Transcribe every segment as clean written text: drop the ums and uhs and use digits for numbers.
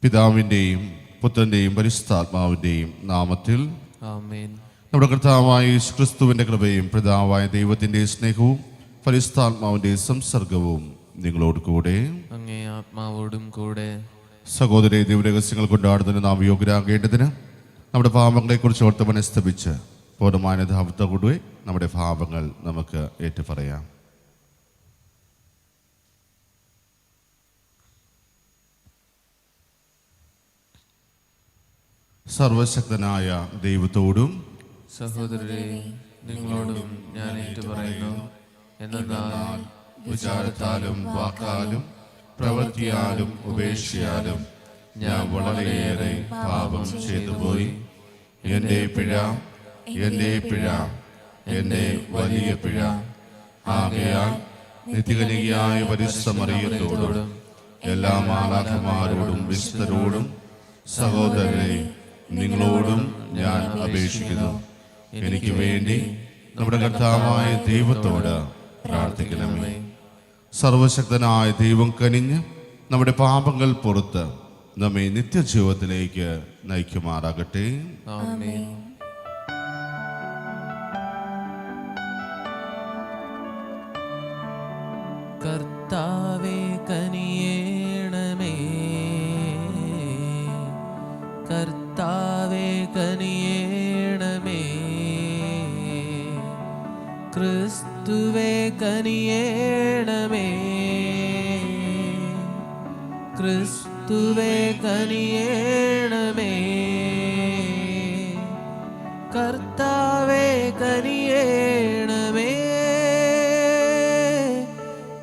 പിതാവിൻ്റെയും പുത്രൻ്റെയും പരിശുദ്ധാത്മാവിൻ്റെയും നാമത്തിൽ ആമേൻ. നമ്മുടെ കർത്താവായ യേശുക്രിസ്തുവിൻ്റെ കൃപയും പിതാവായ ദൈവത്തിൻ്റെ സ്നേഹവും പരിശുദ്ധാത്മാവിൻ്റെ സംസർഗവും നിങ്ങളോട് കൂടെ. അങ്ങേ ആത്മാവോടും കൂടെ. സഹോദരി, ദൈവരഹസ്യങ്ങൾ കൊണ്ടാടുന്നതിന് നാം യോഗ്യരാകേണ്ടതിന് നമ്മുടെ പാപങ്ങളെക്കുറിച്ച് ഓർത്ത് മനസ്തപിച്ച് പൂർണ്ണമാനധാവത്തോടുകൂടി നമ്മുടെ പാപങ്ങൾ നമുക്ക് ഏറ്റുപറയാം. സർവശക്തനായ ദൈവത്തോടും സഹോദരരെ, നിങ്ങളോടും ഞാൻ ഏറ്റുപറയുന്നു. എന്നാൽ വിചാരത്താലും വാക്കാലും പ്രവൃത്തിയാലും ഉപേക്ഷയാലും ഞാൻ വളരെയേറെ പാപം ചെയ്തുപോയി. എൻ്റെ പിഴ, എൻ്റെ പിഴ, എൻ്റെ വലിയ പിഴ. ആകയാൽ നിത്യകനികയായ പരിശുദ്ധ മറിയത്തോടും എല്ലാ മാലാഖമാരോടും വിശുദ്ധരോടും സഹോദരരെ നിങ്ങളോടും ഞാൻ അപേക്ഷിക്കുന്നു. എനിക്ക് വേണ്ടി നമ്മുടെ കർത്താവായ ദൈവത്തോട് പ്രാർത്ഥിക്കണമേ. സർവശക്തനായ ദൈവം കനിഞ്ഞ് നമ്മുടെ പാപങ്ങൾ പുറത്ത് നമ്മെ നിത്യജീവിതത്തിലേക്ക് നയിക്കുമാറാകട്ടെ. ആമേൻ. കർത്താവേ കനിയേണമേ, കർത്താവേ കനിയേണമേ, ക്രിസ്തുവേ കനിയേണമേ, ക്രിസ്തുവേ കനിയേണമേ, കർത്താവേ കനിയേണമേ,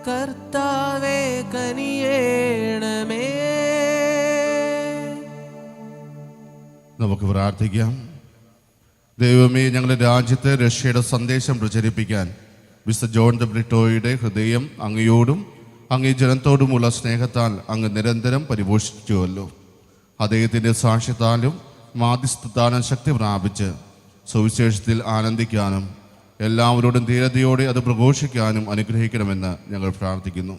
കർത്താവേ കനിയേണമേ. നമുക്ക് പ്രാർത്ഥിക്കാം. ദൈവമേ, ഞങ്ങളുടെ രാജ്യത്ത് രക്ഷയുടെ സന്ദേശം പ്രചരിപ്പിക്കാൻ മിസ്റ്റർ ജോൺ ദ ബ്രിട്ടോയുടെ ഹൃദയം അങ്ങയോടും അങ്ങേ ജനത്തോടുമുള്ള സ്നേഹത്താൽ അങ്ങ് നിരന്തരം പരിപോഷിച്ചുവല്ലോ. അദ്ദേഹത്തിൻ്റെ സാക്ഷ്യത്താലും മാധ്യസ്ഥത്താലും ശക്തി പ്രാപിച്ച് സുവിശേഷത്തിൽ ആനന്ദിക്കാനും എല്ലാവരോടും ധീരതയോടെ അത് പ്രഘോഷിക്കാനും അനുഗ്രഹിക്കണമെന്ന് ഞങ്ങൾ പ്രാർത്ഥിക്കുന്നു.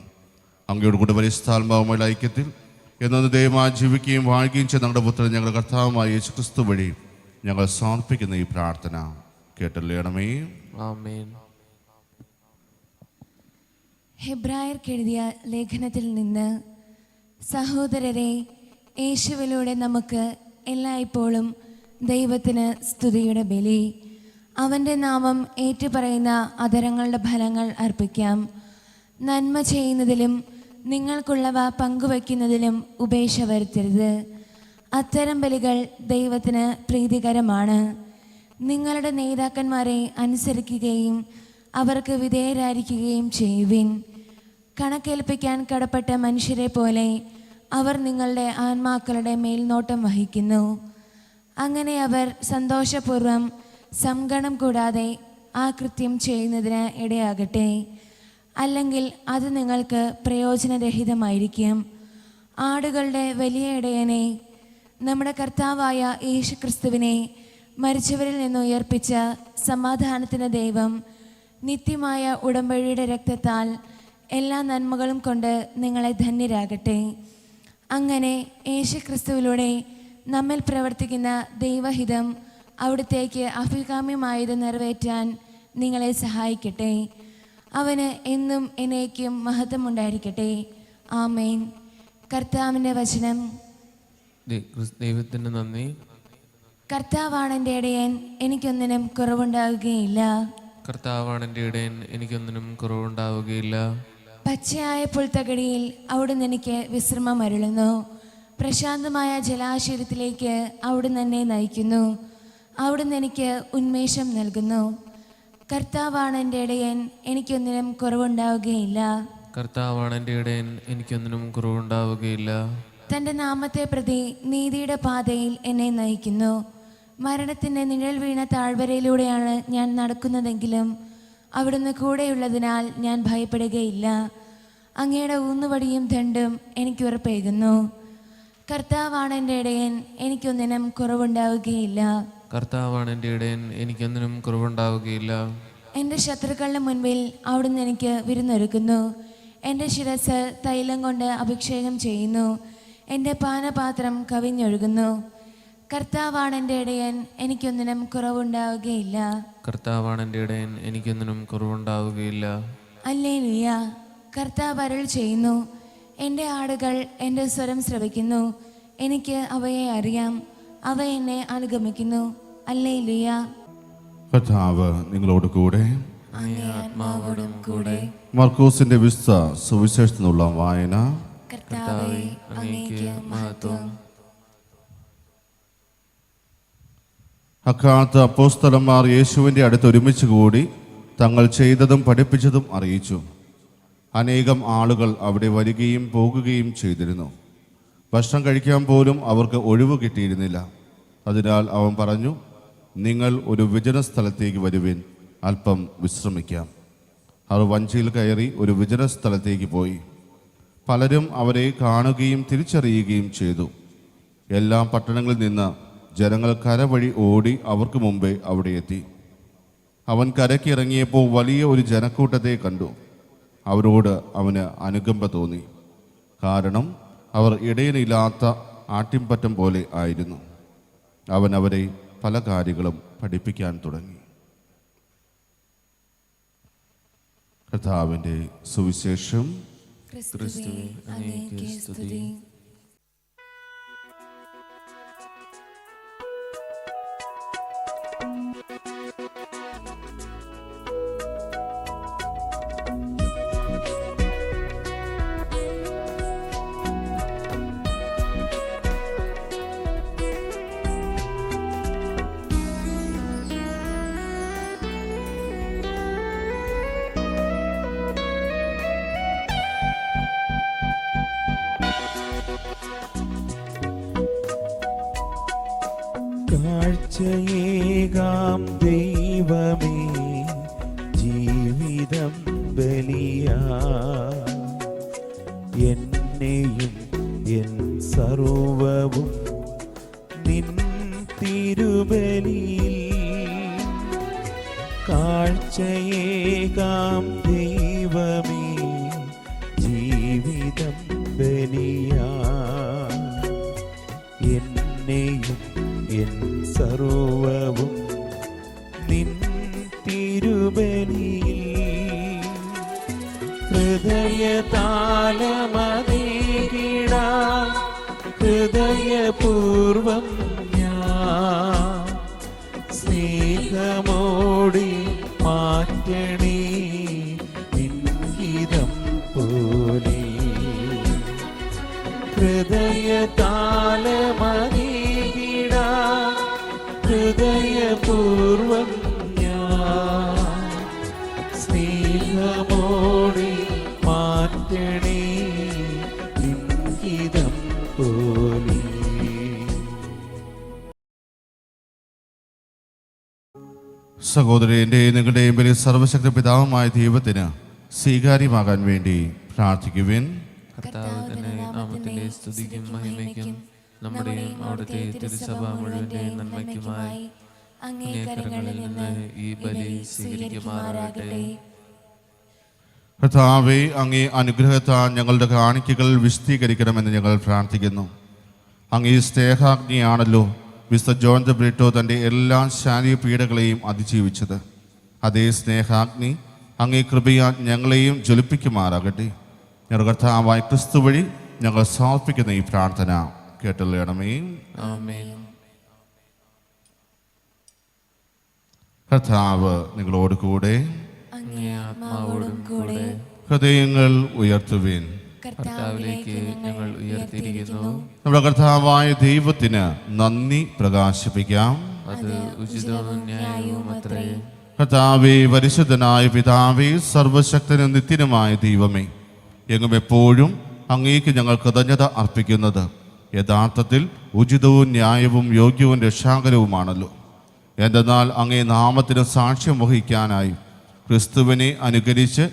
അങ്ങയോട് കൂടെ പരിശുദ്ധാത്മാവുമായുള്ള ഐക്യത്തിൽ എന്നത് ദൈവമായി ജീവിക്കുകയും വാഴുകയും ചെയ്ത ഞങ്ങളുടെ പുത്രൻ ഞങ്ങളുടെ കർത്താവായ യേശുക്രിസ്തു വഴി ഞങ്ങൾ സമർപ്പിക്കുന്ന ഈ പ്രാർത്ഥന കേട്ടല്ലേണമേ. ആമേൻ. ഹെബ്രായർക്കെഴുതിയ ലേഖനത്തിൽ നിന്ന്, സഹോദരരെ, യേശുവിലൂടെ നമുക്ക് എല്ലായ്പ്പോഴും ദൈവത്തിന് സ്തുതിയുടെ ബലി, അവൻ്റെ നാമം ഏറ്റുപറയുന്ന അധരങ്ങളുടെ ഫലങ്ങൾ അർപ്പിക്കാം. നന്മ ചെയ്യുന്നതിലും നിങ്ങൾക്കുള്ളവ പങ്കുവയ്ക്കുന്നതിലും ഉപേക്ഷ വരുത്തരുത്. അത്തരം ബലികൾ ദൈവത്തിന് പ്രീതികരമാണ്. നിങ്ങളുടെ നേതാക്കന്മാരെ അനുസരിക്കുകയും അവർക്ക് വിധേയരായിരിക്കുകയും ചെയ്യുവിൻ. കണക്കേൽപ്പിക്കാൻ കടപ്പെട്ട മനുഷ്യരെ പോലെ അവർ നിങ്ങളുടെ ആത്മാക്കളുടെ മേൽനോട്ടം വഹിക്കുന്നു. അങ്ങനെ അവർ സന്തോഷപൂർവ്വം സംഗണം കൂടാതെ ആ കൃത്യം ചെയ്യുന്നതിന് ഇടയാകട്ടെ. അല്ലെങ്കിൽ അത് നിങ്ങൾക്ക് പ്രയോജനരഹിതമായിരിക്കും. ആടുകളുടെ വലിയ ഇടയനെ, നമ്മുടെ കർത്താവായ യേശുക്രിസ്തുവിനെ മരിച്ചവരിൽ നിന്ന് ഉയർപ്പിച്ച സമാധാനത്തിന് ദൈവം നിത്യമായ ഉടമ്പടിയുടെ രക്തത്താൽ എല്ലാ നന്മകളും കൊണ്ട് നിങ്ങളെ ധന്യരാകട്ടെ. അങ്ങനെ യേശുക്രിസ്തുവിലൂടെ നമ്മിൽ പ്രവർത്തിക്കുന്ന ദൈവഹിതം അവിടുത്തേക്ക് അഭികാമ്യമായത് നിറവേറ്റാൻ നിങ്ങളെ സഹായിക്കട്ടെ. അവന് എന്നും എന്നേക്കും മഹത്വമുണ്ടായിരിക്കട്ടെ. ആമേൻ. കർത്താവിൻ്റെ വചനം. ദൈവത്തിന് നന്ദി. കർത്താവാണ് എൻ്റെ ഇടയൻ, എനിക്കൊന്നിനും കുറവുണ്ടാവുകയില്ല. കർത്താവാണ് എൻ്റെ ഇടയൻ, എനിക്കൊന്നിനും കുറവുണ്ടാവുകയില്ല. പച്ചയായ പുൽത്തകടിയിൽ അവിടുന്ന് എനിക്ക് വിശ്രമം അരുളുന്നു. പ്രശാന്തമായ ജലാശയത്തിലേക്ക് അവിടുന്ന് എന്നെ നയിക്കുന്നു. അവിടുന്ന് എനിക്ക് ഉന്മേഷം നൽകുന്നു. കർത്താവാണ് എൻ്റെ ഇടയൻ, എനിക്കൊന്നിനും കുറവുണ്ടാവുകയില്ല. കർത്താവാണ് എൻ്റെ ഇടയൻ, എനിക്കൊന്നിനും കുറവുണ്ടാവുകയില്ല. തൻ്റെ നാമത്തെ പ്രതി നീതിയുടെ പാതയിൽ എന്നെ നയിക്കുന്നു. മരണത്തിൻ്റെ നിഴൽ വീണ താഴ്വരയിലൂടെയാണ് ഞാൻ നടക്കുന്നതെങ്കിലും അവിടുന്ന് കൂടെയുള്ളതിനാൽ ഞാൻ ഭയപ്പെടുകയില്ല. അങ്ങയുടെ ഊന്നുവടിയും ദണ്ഡും എനിക്ക് ഉറപ്പേകുന്നു. കർത്താവാണ് എൻ്റെ ഇടയൻ, എനിക്കൊന്നിനും കുറവുണ്ടാവുകയില്ല. കർത്താവാണ് എൻ്റെ ഇടയൻ, എനിക്കൊന്നിനും കുറവുണ്ടാവുകയില്ല. എൻ്റെ ശത്രുക്കളുടെ മുൻപിൽ അവിടുന്ന് എനിക്ക് വിരുന്നൊരുക്കുന്നു. എൻ്റെ ശിരസ് തൈലം കൊണ്ട് അഭിഷേകം ചെയ്യുന്നു. എൻ്റെ പാനപാത്രം കവിഞ്ഞൊഴുകുന്നു. കർത്താവാണ് എൻ്റെ ഇടയൻ, എനിക്കൊന്നിനും കുറവുണ്ടാവുകയില്ല. കർത്താവാണ് എൻ്റെ ഇടയൻ, എനിക്കൊന്നിനും കുറവുണ്ടാവുകയില്ല. ഹല്ലേലൂയ. കർത്താവ് അരുൾ ചെയ്യുന്നു, എൻ്റെ ആടുകൾ എൻ്റെ സ്വരം ശ്രവിക്കുന്നു, എനിക്ക് അവയെ അറിയാം, അവ എന്നെ അനുഗമിക്കുന്നു. ഹല്ലേലൂയ. കർത്താവ് നിങ്ങളോട് കൂടെ. അങ്ങേ ആത്മാവോടും കൂടെ. മർക്കോസിന്റെ വിശുദ്ധ സുവിശേഷത്തിൽ നിന്നുള്ള വായന. കർത്താവേ, അങ്ങേക്ക് മഹത്വം. അക്കാലത്ത് അപ്പോസ്തലന്മാർ യേശുവിൻ്റെ അടുത്ത് ഒരുമിച്ച് കൂടി തങ്ങൾ ചെയ്തതും പഠിപ്പിച്ചതും അറിയിച്ചു. അനേകം ആളുകൾ അവിടെ വരികയും പോകുകയും ചെയ്തിരുന്നു. ഭക്ഷണം കഴിക്കാൻ പോലും അവർക്ക് ഒഴിവ് കിട്ടിയിരുന്നില്ല. അതിനാൽ അവൻ പറഞ്ഞു, നിങ്ങൾ ഒരു വിജന സ്ഥലത്തേക്ക് വരുവിൻ, അല്പം വിശ്രമിക്കാം. അവർ വഞ്ചിയിൽ കയറി ഒരു വിജന സ്ഥലത്തേക്ക് പോയി. പലരും അവരെ കാണുകയും തിരിച്ചറിയുകയും ചെയ്തു. എല്ലാ പട്ടണങ്ങളിൽ നിന്ന് ജനങ്ങൾ കരവഴി ഓടി അവർക്ക് മുമ്പേ അവിടെ എത്തി. അവൻ കരയ്ക്ക് ഇറങ്ങിയപ്പോൾ വലിയ ഒരു ജനക്കൂട്ടത്തെ കണ്ടു. അവരോട് അവന് അനുകമ്പ തോന്നി. കാരണം അവർ ഇടയിലില്ലാത്ത ആട്ടിൻപറ്റം പോലെ ആയിരുന്നു. അവൻ അവരെ പല കാര്യങ്ങളും പഠിപ്പിക്കാൻ തുടങ്ങി. കർത്താവിൻ്റെ സുവിശേഷം. ക്രിസ്തുവേ, അങ്ങേക്ക് സ്തുതി. കാഴ്ചയേകാം ദൈവമേ, ജീവിതം ബലിയാ, എന്നെയും എൻ സർവവും നിൻ തിരുബലിയിൽ. കാഴ്ചയേകാം ദൈവമേ, ജീവിതം ബലിയാ, എന്നെയും എൻ സർവവും നിൻ തിരുബലിയിൽ. ഹൃദയതാളമതേകിടാൻ ഹൃദയപൂർവം ഞാൻ സ്നേഹമോടി മാറ്റണേ നിൻഹിതം പോലെ. ഹൃദയതാളമതേകിടാൻ ഹൃദയപൂർവം ഞാൻ സ്നേഹമോടി മാറ്റണേ നിൻഹിതം പോലെ. സഹോദരൻ്റെയും നിങ്ങളുടെയും വലിയ സർവശക്തി പിതാവുമായ ദൈവത്തിന് സ്വീകാര്യമാകാൻ വേണ്ടി പ്രാർത്ഥിക്കുവിൻ. കർത്താവ് തന്നെ നാമത്തിന്റെ സ്തുതിക്കും മഹിമയ്ക്കും നമ്മുടെയും അവിടുത്തെ തിരുസഭ മുഴുവന്റെയും നന്മയ്ക്കുമായി അങ്ങേ കരങ്ങളിൽ നിന്ന് ഈ ബലി സ്വീകരിക്കുമാറാകട്ടെ. കർത്താവേ, അങ്ങേ അനുഗ്രഹത്താൽ ഞങ്ങളുടെ കാണിക്കകൾ വിശദീകരിക്കണമെന്ന് ഞങ്ങൾ പ്രാർത്ഥിക്കുന്നു. അങ്ങേ സ്നേഹാഗ്നിയാണല്ലോ മിസ്റ്റർ ജോൺ ദ ബ്രിട്ടോ തൻ്റെ എല്ലാ ശാരീരിക പീഡകളെയും അതിജീവിച്ചത്. അതേ സ്നേഹാഗ്നി അങ്ങേ കൃപയാൽ ഞങ്ങളെയും ജ്വലിപ്പിക്കുമാറാകട്ടെ. ഞങ്ങളുടെ കർത്താവായ ക്രിസ്തു വഴി ഞങ്ങൾ സമർപ്പിക്കുന്ന ഈ പ്രാർത്ഥന കേട്ടല്ലണമേ. ആമേൻ. കർത്താവ് നിങ്ങളോട് കൂടെ. അങ്ങേ ആത്മാവോടും കൂടെ. ഹൃദയങ്ങൾ ഉയർത്തുവിൻ. കർത്താവിലേക്ക് ഞങ്ങൾ ഉയർത്തിയിരിക്കുന്നു. നമ്മുടെ കർത്താവായ ദൈവത്തിന് നന്ദി പ്രകാശിപ്പിക്കാം. അത് ഉചിതവും ന്യായവും അത്രേ. കർത്താവേ, പരിശുദ്ധനായ പിതാവേ, സർവശക്തനും നിത്യനുമായ ദൈവമേ, എങ്ങും എപ്പോഴും അങ്ങേക്ക് ഞങ്ങൾ കൃതജ്ഞത അർപ്പിക്കുന്നത് യഥാർത്ഥത്തിൽ ഉചിതവും ന്യായവും യോഗ്യവും രക്ഷാകരവുമാണല്ലോ. എന്തെന്നാൽ അങ്ങേ നാമത്തിന് സാക്ഷ്യം വഹിക്കാനായി ക്രിസ്തുവിനെ അനുകരിച്ച്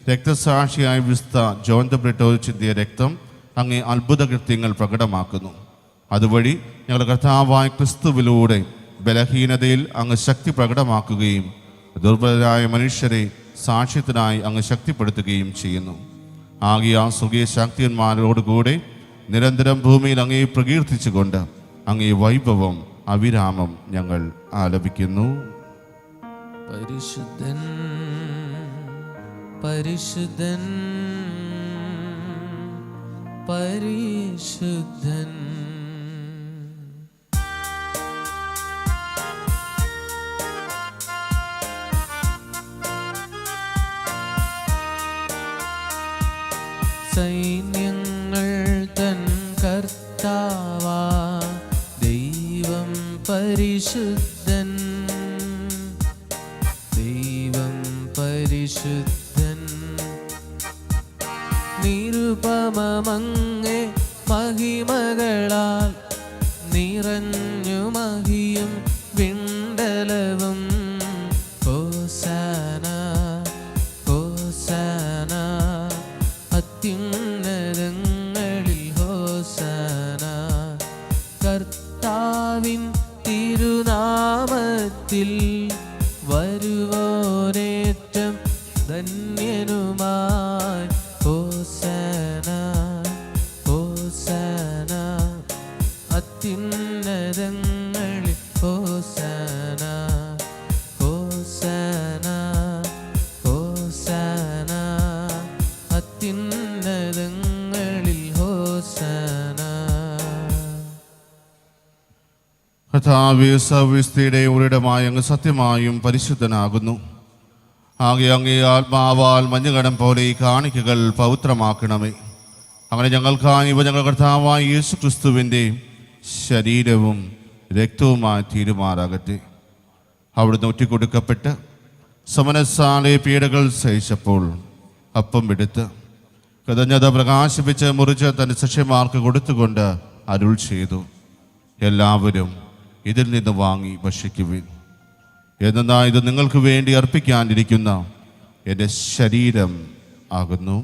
രക്തസാക്ഷിയായ വിശുദ്ധ ജോൺ ദ ബ്രിട്ടോ ചിന്തിയ രക്തം അങ്ങേ അത്ഭുത കൃത്യങ്ങൾ പ്രകടമാക്കുന്നു. അതുവഴി ഞങ്ങളുടെ കർത്താവായ ക്രിസ്തുവിലൂടെ ബലഹീനതയിൽ അങ്ങ് ശക്തി പ്രകടമാക്കുകയും ദുർബലരായ മനുഷ്യരെ സാക്ഷ്യത്തിനായി അങ്ങ് ശക്തിപ്പെടുത്തുകയും ചെയ്യുന്നു. ആകിയ സ്വർഗീയ ശക്തിയന്മാരോടുകൂടെ നിരന്തരം ഭൂമിയിൽ അങ്ങേ പ്രകീർത്തിച്ചുകൊണ്ട് അങ്ങേ വൈഭവം അവിരാമം ഞങ്ങൾ ആലപിക്കുന്നു. പരിശുദ്ധൻ പരിശുദ്ധൻ പരിശുദ്ധൻ. സൈന്യങ്ങൾ തൻ കർത്താവാ ദൈവം പരിശുദ്ധൻ, ദൈവം പരിശുദ്ധൻ. നിരുപമമങ്ങേ മഹിമകളാൽ നിറഞ്ഞു മഹിയും വിണ്ടലവും. ഹോസാന ഹോസാന അത്യുന്നതങ്ങളിൽ ഹോസാന. കർത്താവിൻ തിരുനാമത്തിൽ വരുവോനേറ്റം ധന്യനുമായി. ഹോസാന ഹോസാന അത്യുന്നതങ്ങളിൽ ഹോസാന ഹോസാന ഹോസാന അത്യുന്നതങ്ങളിൽ ഹോസാന. കർത്താവേ, സർവ്വസ്ഥയുടെ ഉറവിടമായ അങ്ങ് സത്യമായും പരിശുദ്ധനാകുന്നു. ആകെ അങ്ങേ ആത്മാവാൽ മഞ്ഞുകണം പോലെ ഈ കാണിക്കകൾ പവിത്രമാക്കണമേ. അങ്ങനെ ഞങ്ങൾക്കായി ഇവ ഞങ്ങൾ കർത്താവായ യേശു ക്രിസ്തുവിൻ്റെ ശരീരവും രക്തവുമായി തീരുമാറാകട്ടെ. അവിടുന്ന് ഒറ്റിക്കൊടുക്കപ്പെട്ട് സമനസാലെ പീഡകൾ സഹിച്ചപ്പോൾ അപ്പം എടുത്ത് കൃതജ്ഞത പ്രകാശിപ്പിച്ച് മുറിച്ച് തൻ്റെ ശിഷ്യന്മാർക്ക് കൊടുത്തുകൊണ്ട് അരുൾ ചെയ്തു, എല്ലാവരും ഇതിൽ നിന്ന് വാങ്ങി ഭക്ഷിക്കുവിൻ. എന്നാൽ ഇത് നിങ്ങൾക്ക് വേണ്ടി അർപ്പിക്കാനിരിക്കുന്ന എൻ്റെ ശരീരം ആകുന്നു.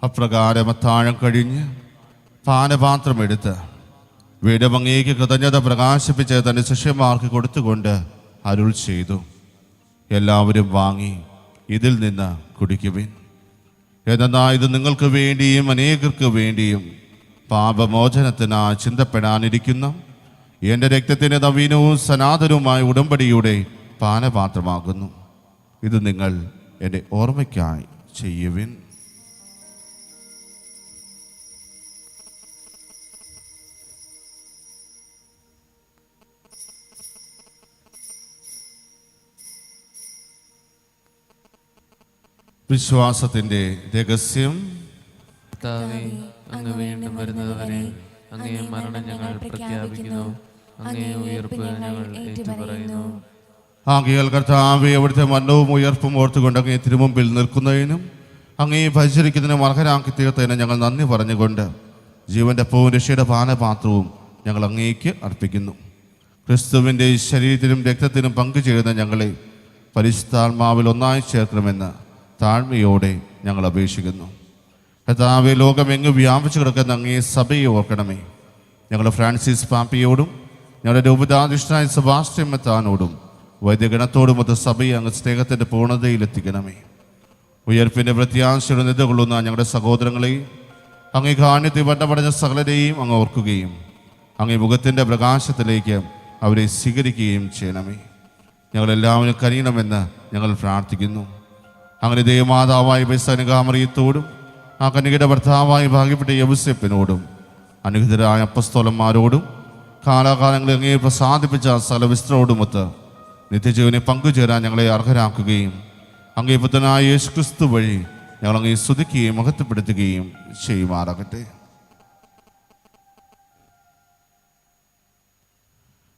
അപ്രകാരം അത്താഴം കഴിഞ്ഞ് പാനപാത്രമെടുത്ത് വീണ്ടും അങ്ങേക്ക് കൃതജ്ഞത പ്രകാശിപ്പിച്ച് തൻ്റെ ശിഷ്യന്മാർക്ക് കൊടുത്തുകൊണ്ട് അരുൾ ചെയ്തു, എല്ലാവരും വാങ്ങി ഇതിൽ നിന്ന് കുടിക്കുവിൻ. എന്നാൽ ഇത് നിങ്ങൾക്ക് വേണ്ടിയും അനേകർക്ക് വേണ്ടിയും പാപമോചനത്തിനായി ചിന്തപ്പെടാനിരിക്കുന്ന എൻ്റെ രക്തത്തിന് നവീനവും സനാതനവുമായ ഉടമ്പടിയുടെ പാനപാത്രമാകുന്നു. ഇത് നിങ്ങൾ എൻ്റെ ഓർമ്മയ്ക്കായി ചെയ്യുവിൻ. വിശ്വാസത്തിൻ്റെ രഹസ്യം. കർത്താവേ, അങ്ങ് വീണ്ടും വരുന്നതുവരെ അങ്ങേ മരണം ഞങ്ങൾ പ്രഖ്യാപിക്കുന്നു, അങ്ങേ ഉയർപ്പ് ഞങ്ങൾ ഏറ്റുപറയുന്നു. ആകയാൽ കർത്താവേ, അവിടുത്തെ മരണവും ഉയർപ്പും ഓർത്തുകൊണ്ട് അങ്ങേ തിരുമുമ്പിൽ നിൽക്കുന്നതിനും അങ്ങേ ഭജിച്ചിരിക്കുന്നതിനും അർഹരാക്കി തീർത്തതിനും ഞങ്ങൾ നന്ദി പറഞ്ഞുകൊണ്ട് ജീവന്റെ പൂവും രക്ഷയുടെ പാനപാത്രവും ഞങ്ങൾ അങ്ങേക്ക് അർപ്പിക്കുന്നു. ക്രിസ്തുവിൻ്റെ ശരീരത്തിനും രക്തത്തിനും പങ്കുചേരുന്ന ഞങ്ങളെ പരിശുദ്ധാത്മാവിൽ ഒന്നായി ചേർക്കണമെന്ന് താഴ്മയോടെ ഞങ്ങൾ അപേക്ഷിക്കുന്നു. കർത്താവേ, ലോകമെങ്ങും വ്യാപിച്ചു കിടക്കുന്ന അങ്ങേ സഭയെ ഓർക്കണമേ. ഞങ്ങളുടെ ഫ്രാൻസിസ് പാപ്പിയോടും ഞങ്ങളുടെ രൂപതാധിഷ്ഠനായ സെബാസ്റ്റ്യൻ മെത്രാനോടും വൈദ്യഗണത്തോടുമൊത്ത് സഭയെ അങ്ങ് സ്നേഹത്തിൻ്റെ പൂർണ്ണതയിലെത്തിക്കണമേ. ഉയർപ്പിൻ്റെ പ്രത്യാശയുടെ നിലകൊള്ളുന്ന ഞങ്ങളുടെ സഹോദരങ്ങളെയും അങ്ങേ കാണ്യത്തിൽ വട്ടപടഞ്ഞ സകലരെയും അങ്ങ് ഓർക്കുകയും അങ്ങേ മുഖത്തിൻ്റെ പ്രകാശത്തിലേക്ക് അവരെ സ്വീകരിക്കുകയും ചെയ്യണമേ. ഞങ്ങളെല്ലാവരും കനിയണമെന്ന് ഞങ്ങൾ പ്രാർത്ഥിക്കുന്നു. അങ്ങനെ ദേവമാതാവായ ബെസനികാമറിയത്തോടും ആ കന്യകയുടെ ഭർത്താവായ ഭാഗ്യപ്പെട്ട യൗസേപ്പിനോടും അനുഗ്രഹീതരായ അപ്പസ്തോലന്മാരോടും കാലാകാലങ്ങളിൽ അങ്ങേ പ്രസാദിപ്പിച്ച സകലവിസ്തരോടുമൊത്ത് നിത്യജീവനെ പങ്കുചേരാൻ ഞങ്ങളെ അർഹരാക്കുകയും അങ്ങേ പുത്രനായ യേശു ക്രിസ്തു വഴി ഞങ്ങൾ അങ്ങേ സ്തുതിക്കുകയും മഹത്വപ്പെടുത്തുകയും ചെയ്യുമാറാകട്ടെ.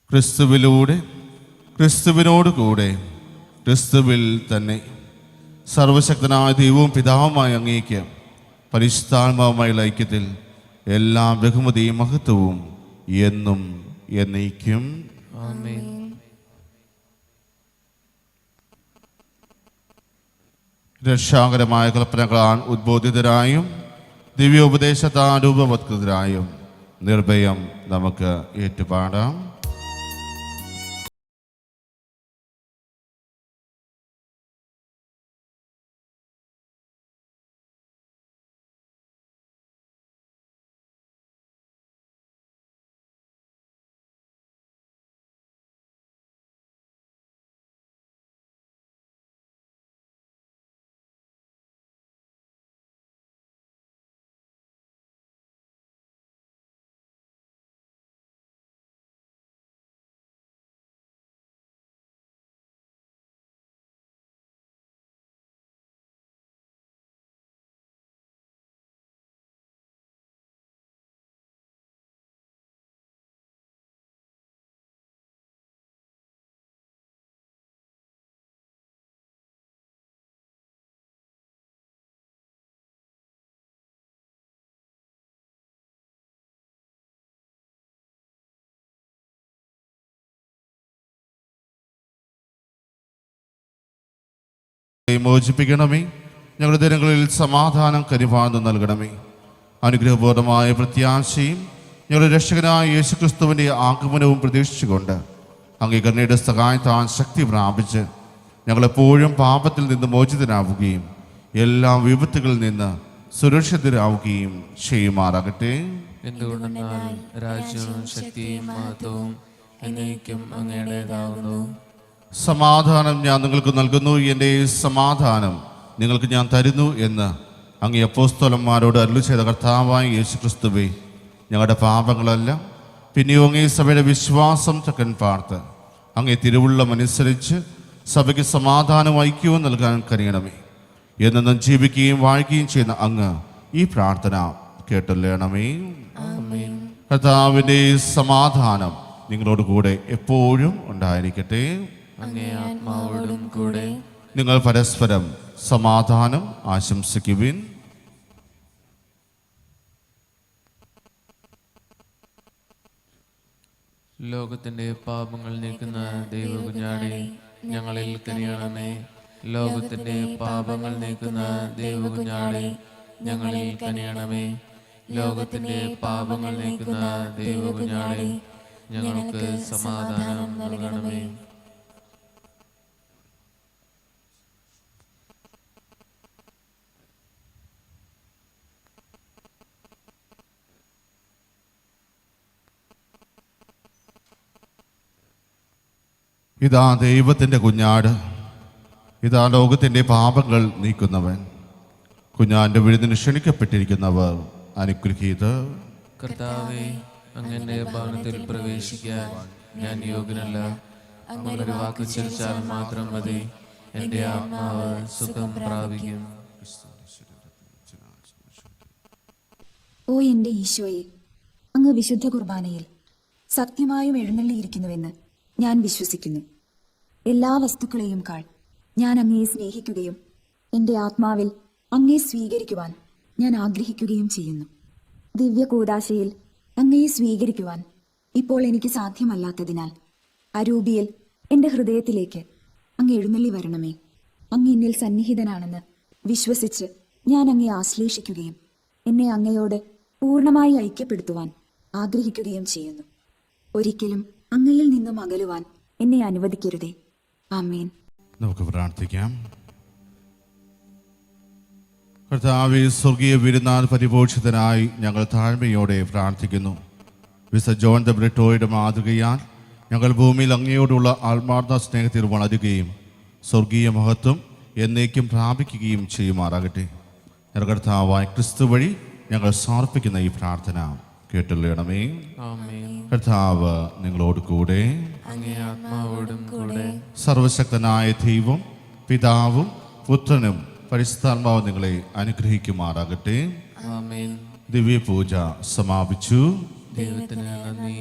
ക്രിസ്തുവിലൂടെ, ക്രിസ്തുവിനോട് കൂടെ, ക്രിസ്തുവിൽ തന്നെ സർവശക്തനായ ദൈവവും പിതാവുമായ അങ്ങേക്ക് പരിശുദ്ധാത്മാവുമായ ഐക്യത്തിൽ എല്ലാ ബഹുമതിയും മഹത്വവും എന്നും എന്നേക്കും ആമേൻ. രക്ഷാകരമായ കൽപ്പനകളാൽ ഉദ്ബോധിതരായും ദിവ്യോപദേശത്താൽ രൂപവത്കൃതരായും നിർഭയം നമുക്ക് ഏറ്റുപാടാം. മോചിപ്പിക്കണമേ. ഞങ്ങളുടെ ദിനങ്ങളിൽ സമാധാനം കരിവാർന്നു നൽകണമേ. അനുഗ്രഹപൂർണമായ പ്രത്യാശയും ഞങ്ങളുടെ രക്ഷകനായ യേശുക്രിസ്തുവിൻ്റെ ആഗമനവും പ്രതീക്ഷിച്ചുകൊണ്ട് അംഗീകരണയുടെ സഹായത്താൽ ശക്തി പ്രാപിച്ച് ഞങ്ങളെപ്പോഴും പാപത്തിൽ നിന്ന് മോചിതരാവുകയും എല്ലാ വിപത്തുകളിൽ നിന്ന് സുരക്ഷിതരാവുകയും ചെയ്യുമാറാകട്ടെ. എന്തുകൊണ്ടെന്നാൽ രാജ്യവും ശക്തിയും മഹത്വവും എന്നേക്കും അങ്ങയുടേതാവുന്നു. സമാധാനം ഞാൻ നിങ്ങൾക്ക് നൽകുന്നു, എൻ്റെ സമാധാനം നിങ്ങൾക്ക് ഞാൻ തരുന്നു എന്ന് അങ്ങേ അപ്പോസ്തലന്മാരോട് അരുളി ചെയ്ത കർത്താവായ യേശുക്രിസ്തുവേ, ഞങ്ങളുടെ പാപങ്ങളല്ല പിന്നെയോ അങ്ങേ സഭയുടെ വിശ്വാസം ചക്കൻ പാർത്ത് അങ്ങേ തിരുവുള്ളമനുസരിച്ച് സഭയ്ക്ക് സമാധാനവും ഐക്യവും നൽകാൻ കഴിയണമേ. എന്നും ജീവിക്കുകയും വാഴുകയും ചെയ്യുന്ന അങ്ങ് ഈ പ്രാർത്ഥന കേട്ടല്ലേണമേ. കർത്താവിൻ്റെ സമാധാനം നിങ്ങളോട് കൂടെ എപ്പോഴും ഉണ്ടായിരിക്കട്ടെ. അങ്ങേ ആത്മാവോടും കൂടെ. നിങ്ങൾ പരസ്പരം സമാധാനം ആശംസിക്കുവിൻ. ലോകത്തിന്റെ പാപങ്ങൾ നീക്കുന്ന ദൈവകുഞ്ഞാടേ, ഞങ്ങളിൽ കനിയണമേ. ലോകത്തിന്റെ പാപങ്ങൾ നീക്കുന്ന ദൈവകുഞ്ഞാടേ, ഞങ്ങളിൽ കനിയണമേ. ലോകത്തിന്റെ പാപങ്ങൾ നീക്കുന്ന ദൈവകുഞ്ഞാടേ, ഞങ്ങൾക്ക് സമാധാനം നൽകണമേ. ഇതാ ദൈവത്തിൻ്റെ കുഞ്ഞാട്, ഇതാ ലോകത്തിൻ്റെ പാപങ്ങൾ നീക്കുന്നവൻ. കുഞ്ഞാന്റെ വിരുന്നിന് ക്ഷണിക്കപ്പെട്ടിരിക്കുന്നവർ അനുഗ്രഹീതർ. കർത്താവേ, അങ്ങന്റെ ഭവനത്തിൽ പ്രവേശിക്കാൻ ഞാൻ യോഗ്യനല്ല. അങ്ങൊരു വാക്ക് ചരിച്ചാൽ മാത്രം മതി, എൻ്റെ ആത്മാവ് സുഖം പ്രാപിക്കും. ഓ എൻ്റെ ഈശോയെ, അങ്ങ് വിശുദ്ധ കുർബാനയിൽ സത്യമായും എഴുന്നള്ളിയിരിക്കുന്നുവെന്ന് ഞാൻ വിശ്വസിക്കുന്നു. എല്ലാ വസ്തുക്കളെയും കാൾ ഞാൻ അങ്ങയെ സ്നേഹിക്കുകയും എൻ്റെ ആത്മാവിൽ അങ്ങയെ സ്വീകരിക്കുവാൻ ഞാൻ ആഗ്രഹിക്കുകയും ചെയ്യുന്നു. ദിവ്യ കൂദാശയിൽ അങ്ങയെ സ്വീകരിക്കുവാൻ ഇപ്പോൾ എനിക്ക് സാധ്യമല്ലാത്തതിനാൽ അരൂപിയിൽ എൻ്റെ ഹൃദയത്തിലേക്ക് അങ്ങ് എഴുന്നള്ളി വരണമേ. അങ്ങ് എന്നിൽ സന്നിഹിതനാണെന്ന് വിശ്വസിച്ച് ഞാൻ അങ്ങയെ ആശ്ലേഷിക്കുകയും എന്നെ അങ്ങയോട് പൂർണ്ണമായി ഐക്യപ്പെടുത്തുവാൻ ആഗ്രഹിക്കുകയും ചെയ്യുന്നു. ഒരിക്കലും അങ്ങയിൽ നിന്നും അകലുവാൻ എന്നെ അനുവദിക്കരുതേ. ആമേൻ. നമുക്ക് പ്രാർത്ഥിക്കാം. കർത്താവേ, സ്വർഗീയ വിരുന്നാൽ പരിപോഷിതനായി ഞങ്ങൾ താഴ്മയോടെ പ്രാർത്ഥിക്കുന്നു. വിശുദ്ധ ജോൺ ദ ബ്രിട്ടോയുടെ മാതൃകയാൽ ഞങ്ങൾ ഭൂമിയിൽ അങ്ങയോടുള്ള ആത്മാർത്ഥ സ്നേഹത്തിൽ വളരുകയും സ്വർഗീയ മഹത്വം എന്നേക്കും പ്രാപിക്കുകയും ചെയ്യുമാറാകട്ടെ. കർത്താവായ ക്രിസ്തു വഴി ഞങ്ങൾ സമർപ്പിക്കുന്ന ഈ പ്രാർത്ഥന കേട്ടുള്ളണമേ. കർത്താവ് നിങ്ങളോട് കൂടെ. അങ്ങേ ആത്മാവോടും കൂടെ. സർവശക്തനായ ദൈവം പിതാവും പുത്രനും പരിശുദ്ധാത്മാവും നിങ്ങളെ അനുഗ്രഹിക്കുമാറാകട്ടെ. ആമേൻ. ദിവ്യപൂജ സമാപിച്ചു. ദൈവത്തിന് നന്ദി.